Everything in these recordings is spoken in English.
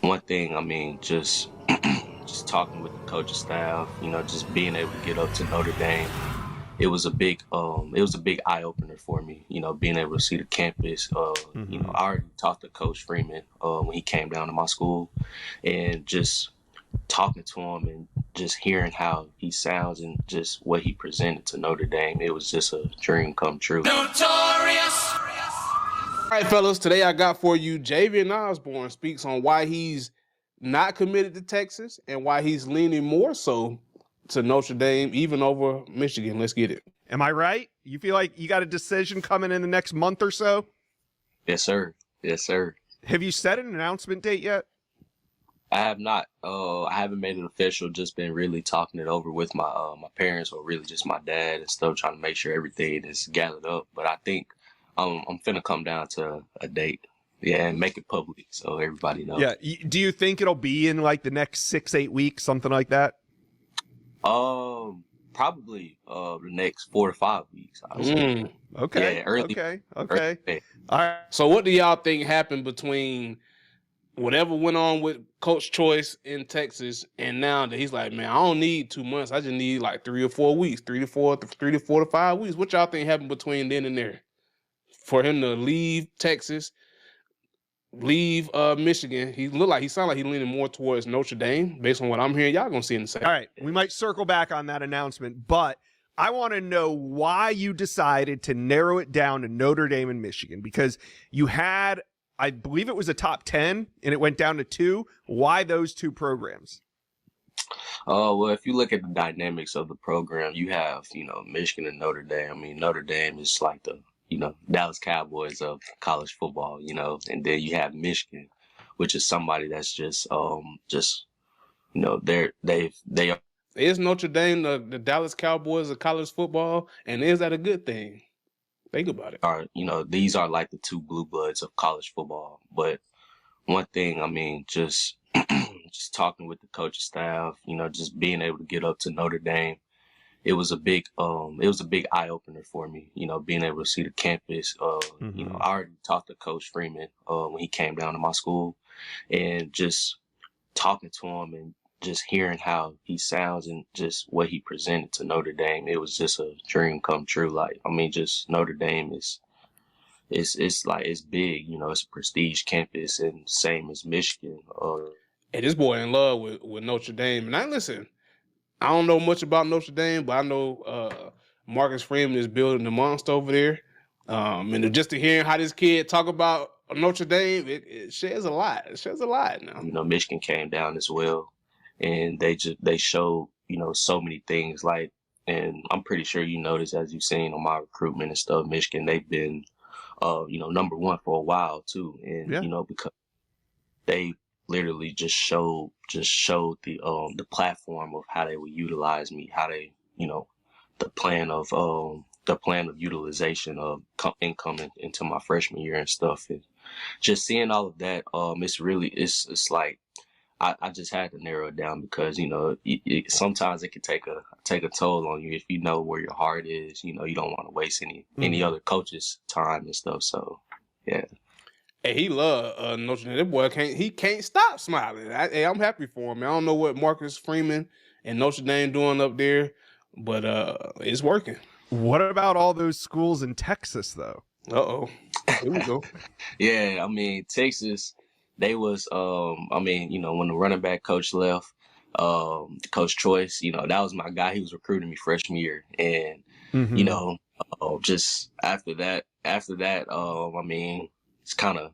one thing, I mean, just just talking with the coaching staff, just being able to get up to Notre Dame, it was a big eye opener for me, being able to see the campus. I already talked to Coach Freeman when he came down to my school, and just talking to him and just hearing how he sounds and just what he presented to Notre Dame, it was just a dream come true. Notorious. All right, fellas, today I got for you Javian Osbourne speaks on why he's not committed to Texas and why he's leaning more so to Notre Dame, even over Michigan. Let's get it. Am I right? You feel like you got a decision coming in the next month or so? Yes, sir. Yes, sir. Have you set an announcement date yet? I have not. I haven't made it official. Just been really talking it over with my parents, or really just my dad and stuff, trying to make sure everything is gathered up. But I think I'm finna come down to a date, and make it public so everybody knows. Yeah. Do you think it'll be in like the next 6-8 weeks, something like that? Probably the next 4 to 5 weeks. Okay. Yeah, early. Okay. Early. All right. So what do y'all think happened between whatever went on with Coach Choice in Texas and now that he's like, man, I don't need 2 months. I just need like 3 or 4 weeks, 3 to 4 to 5 weeks. What y'all think happened between then and there for him to leave Texas, leave Michigan? He sounded like he's leaning more towards Notre Dame based on what I'm hearing. Y'all gonna see in a second. All right. We might circle back on that announcement, but I want to know why you decided to narrow it down to Notre Dame and Michigan, because you had, I believe it was a top 10 and it went down to 2. Why those 2 programs? Well, if you look at the dynamics of the program, you have, Michigan and Notre Dame. I mean, Notre Dame is like the, Dallas Cowboys of college football, and then you have Michigan, which is somebody that's they are. Is Notre Dame the Dallas Cowboys of college football, and is that a good thing? Think about it. These are like the 2 blue bloods of college football. But one thing, I mean, just just talking with the coaching staff, just being able to get up to Notre Dame, it was a big eye opener for me. Being able to see the campus. I already talked to Coach Freeman when he came down to my school, and just talking to him and just hearing how he sounds and just what he presented to Notre Dame, it was just a dream come true. Like, I mean, just Notre Dame it's big, it's a prestige campus, and same as Michigan. Hey, this boy in love with Notre Dame. And listen, I don't know much about Notre Dame, but I know Marcus Freeman is building the monster over there. And just to hear how this kid talk about Notre Dame, it shares a lot. It shares a lot now. Michigan came down as well, and they showed, so many things. Like, and I'm pretty sure you noticed, as you've seen on my recruitment and stuff, Michigan, they've been, number 1 for a while too. And, because they literally just showed the platform of how they would utilize me, how they, the plan of utilization of incoming into my freshman year and stuff. And just seeing all of that, it's like, I just had to narrow it down, because sometimes it can take a toll on you if you know where your heart is. You don't want to waste any other coach's time and stuff. So yeah. Hey, he love Notre Dame. That boy can't stop smiling. I'm happy for him. I don't know what Marcus Freeman and Notre Dame doing up there, but it's working. What about all those schools in Texas though? Uh-oh. Here we go. Yeah, I mean, Texas, they was, when the running back coach left, Coach Choice, that was my guy. He was recruiting me freshman year. And, just after that, it's kind of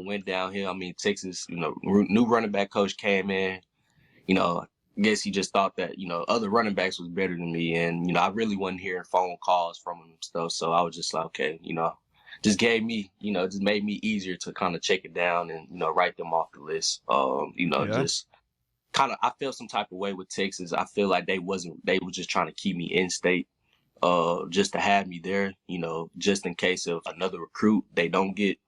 went downhill. I mean, Texas, new running back coach came in, I guess he just thought that, other running backs was better than me. And, I really wasn't hearing phone calls from him and stuff. So I was just like, okay, just gave me, just made me easier to kind of check it down and, write them off the list. Just kind of, I felt some type of way with Texas. I feel like they were just trying to keep me in state, just to have me there, just in case of another recruit they don't get.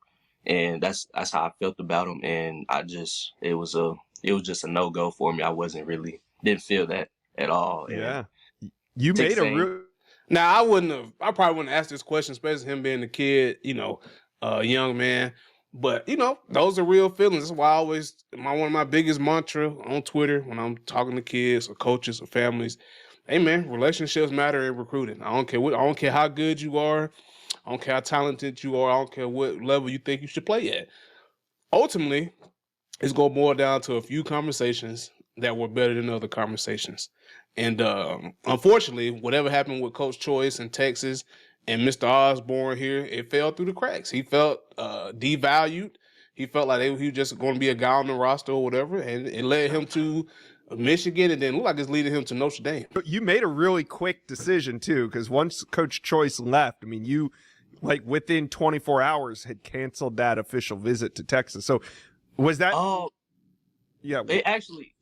And that's how I felt about them. And it was just a no-go for me. I didn't feel that at all. Yeah. And you made a Now, I probably wouldn't have asked this question, especially him being a kid, young man. But those are real feelings. That's why I always one of my biggest mantra on Twitter when I'm talking to kids or coaches or families. Hey man, relationships matter in recruiting. I don't care how good you are. I don't care how talented you are. I don't care what level you think you should play at. Ultimately, it's going to boil down to a few conversations that were better than other conversations. And unfortunately, whatever happened with Coach Choice in Texas and Mr. Osbourne here, it fell through the cracks. He felt devalued. He felt like he was just going to be a guy on the roster or whatever, and it led him to Michigan, and then looked like it's leading him to Notre Dame. But you made a really quick decision too, because once Coach Choice left, I mean, you within 24 hours had canceled that official visit to Texas. So was that? Oh, yeah. it actually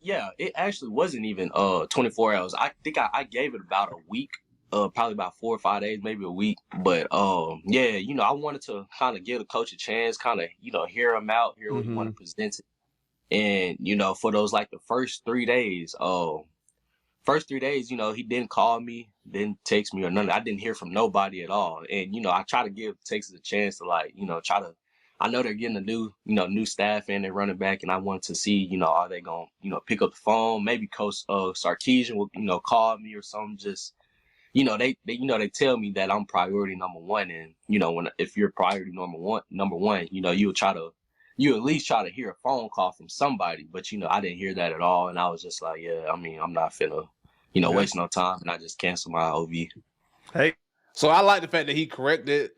wasn't even 24 hours. I think I gave it about a week, probably about 4 or 5 days, maybe a week. But yeah, I wanted to kind of give the coach a chance, kind of hear him out, hear what he want to present. And for those like the first 3 days, he didn't call me, didn't text me or nothing. I didn't hear from nobody at all. And I try to give Texas a chance to try to. I know they're getting a new staff and they're running back, and I want to see, are they going to, pick up the phone? Maybe Coach Sarkisian will, call me or something. Just, they tell me that I'm priority number one, and if you're priority number one, you at least try to hear a phone call from somebody. But I didn't hear that at all, and I was just like, yeah, I mean, I'm not finna, waste no time, and I just canceled my OV. Hey. So I like the fact that he corrected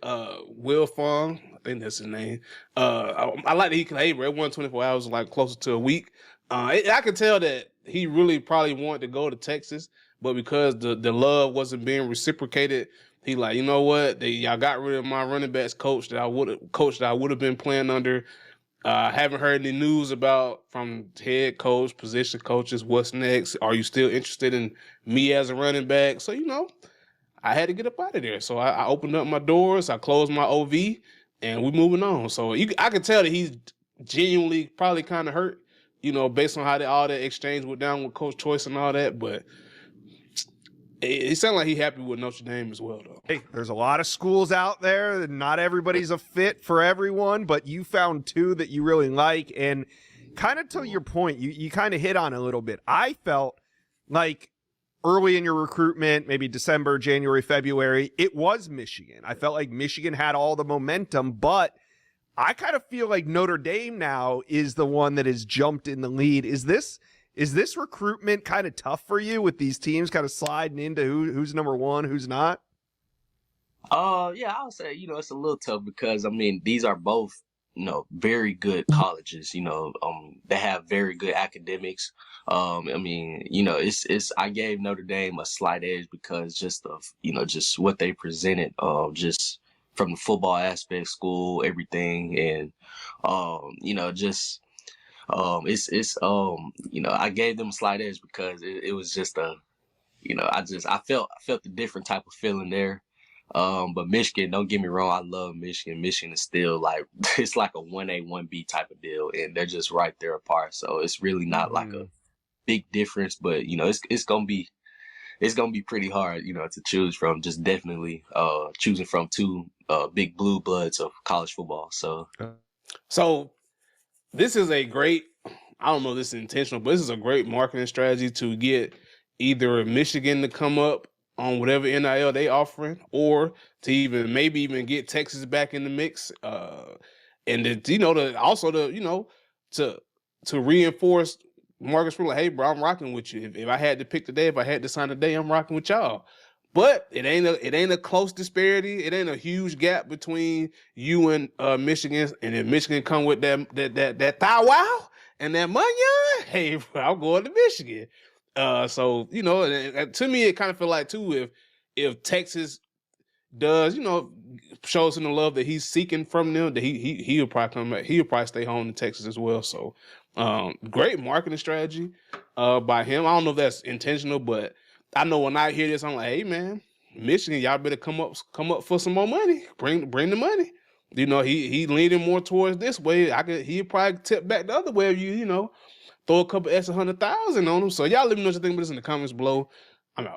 Will Fong. I think that's his name. I like that hey, bro, it wasn't 24 hours, like closer to a week. I could tell that he really probably wanted to go to Texas, but because the love wasn't being reciprocated, he like, you know what? Y'all got rid of my running backs coach that I would have been playing under. I haven't heard any news from head coach, position coaches. What's next? Are you still interested in me as a running back? So I had to get up out of there. So I opened up my doors, I closed my OV, and we're moving on. So I could tell that he's genuinely probably kind of hurt, based on how all that exchange went down with Coach Choice and all that. But it sounded like he's happy with Notre Dame as well, though. Hey, there's a lot of schools out there. Not everybody's a fit for everyone, but you found two that you really like. And kind of to your point, you kind of hit on it a little bit. I felt like early in your recruitment, maybe December, January, February, it was Michigan. I felt like Michigan had all the momentum, but I kind of feel like Notre Dame now is the one that has jumped in the lead. Is this recruitment kind of tough for you with these teams kind of sliding into who's number one, who's not? Yeah, I would say, it's a little tough because, I mean, these are both, very good colleges, they have very good academics. I mean, I gave Notre Dame a slight edge because just of, just what they presented, just from the football aspect, school, everything. And, I gave them a slight edge because it was just I felt a different type of feeling there. But Michigan, don't get me wrong, I love Michigan. Michigan is still it's like a 1A, 1B type of deal, and they're just right there apart. So it's really not like a big difference, but it's gonna be pretty hard, to choose from. Just definitely choosing from two big blue bloods of college football. So this is a great, I don't know if this is intentional, but this is a great marketing strategy to get either Michigan to come up on whatever NIL they offering, or to maybe even get Texas back in the mix. And to reinforce Marcus Freeman, like, hey bro, I'm rocking with you. If I had to pick today, if I had to sign today, I'm rocking with y'all. But it ain't a close disparity. It ain't a huge gap between you and Michigan. And if Michigan come with that thigh wow and that Munyon, hey, I'm going to Michigan. So to me, it kind of feel like too, if Texas does, shows him the love that he's seeking from them, that he'll probably come back. He'll probably stay home in Texas as well. So, great marketing strategy by him. I don't know if that's intentional, but I know when I hear this, I'm like, hey man, Michigan, y'all better come up for some more money. Bring the money. He leaning more towards this way. He'll probably tip back the other way if you throw a couple extra 100,000 on him. So y'all let me know what you think about this in the comments below. I'm out.